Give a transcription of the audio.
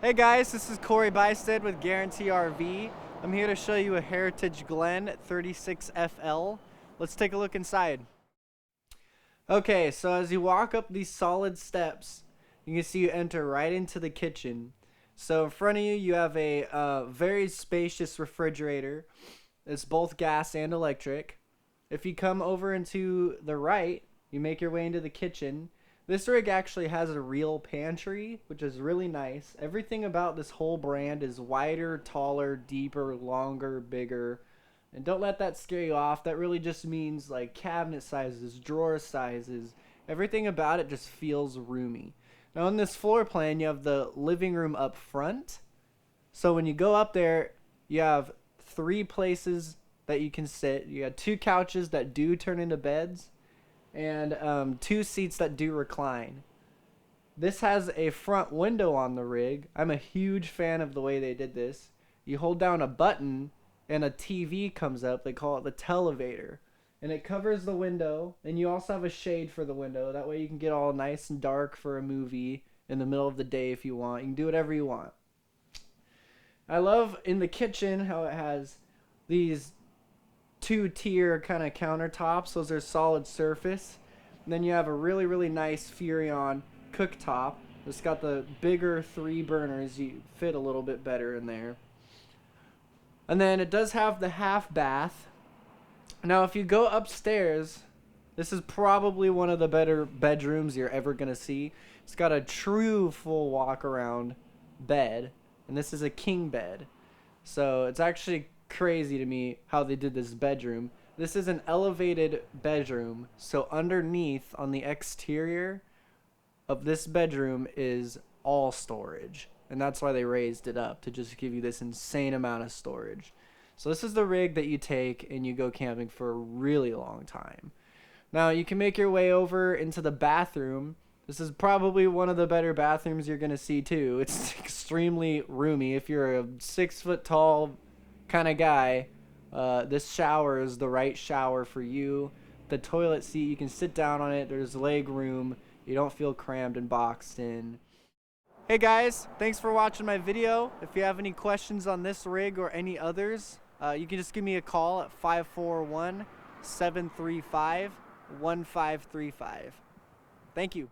Hey guys, this is Corey Bystead with Guarantee RV. I'm here to show you a Heritage Glen 36FL. Let's take a look inside. Okay, so as you walk up these solid steps, you can see you enter right into the kitchen. So in front of you, you have a very spacious refrigerator. It's both gas and electric. If you come over into the right, you make your way into the kitchen. This rig actually has a real pantry, which is really nice. Everything about this whole brand is wider, taller, deeper, longer, bigger. And don't let that scare you off. That really just means like cabinet sizes, drawer sizes. Everything about it just feels roomy. Now on this floor plan, you have the living room up front. So when you go up there, you have 3 places that you can sit. You got 2 couches that do turn into beds, and 2 seats that do recline. This has a front window on the rig. I'm a huge fan of the way they did this. You hold down a button and a TV comes up. They call it the televator. And it covers the window, and you also have a shade for the window. That way you can get all nice and dark for a movie in the middle of the day if you want. You can do whatever you want. I love in the kitchen how it has these 2-tier kind of countertops. Those are solid surface. And then you have a really nice Furrion cooktop. It's got the bigger 3 burners. You fit a little bit better in there. And then it does have the half bath. Now if you go upstairs, this is probably one of the better bedrooms you're ever gonna see. It's got a true full walk around bed, and this is a king bed. So it's actually crazy to me how they did this bedroom. This is an elevated bedroom, so underneath on the exterior of this bedroom is all storage, and that's why they raised it up to just give you this insane amount of storage. So this is the rig that you take and you go camping for a really long time. Now you can make your way over into the bathroom. This is probably one of the better bathrooms you're gonna see too. It's extremely roomy. If you're a 6 foot tall kind of guy, this shower is the right shower for you. The toilet seat, you can sit down on it. There's leg room. You don't feel crammed and boxed in. Hey guys, thanks for watching my video. If you have any questions on this rig or any others, you can just give me a call at 541-735-1535. Thank you.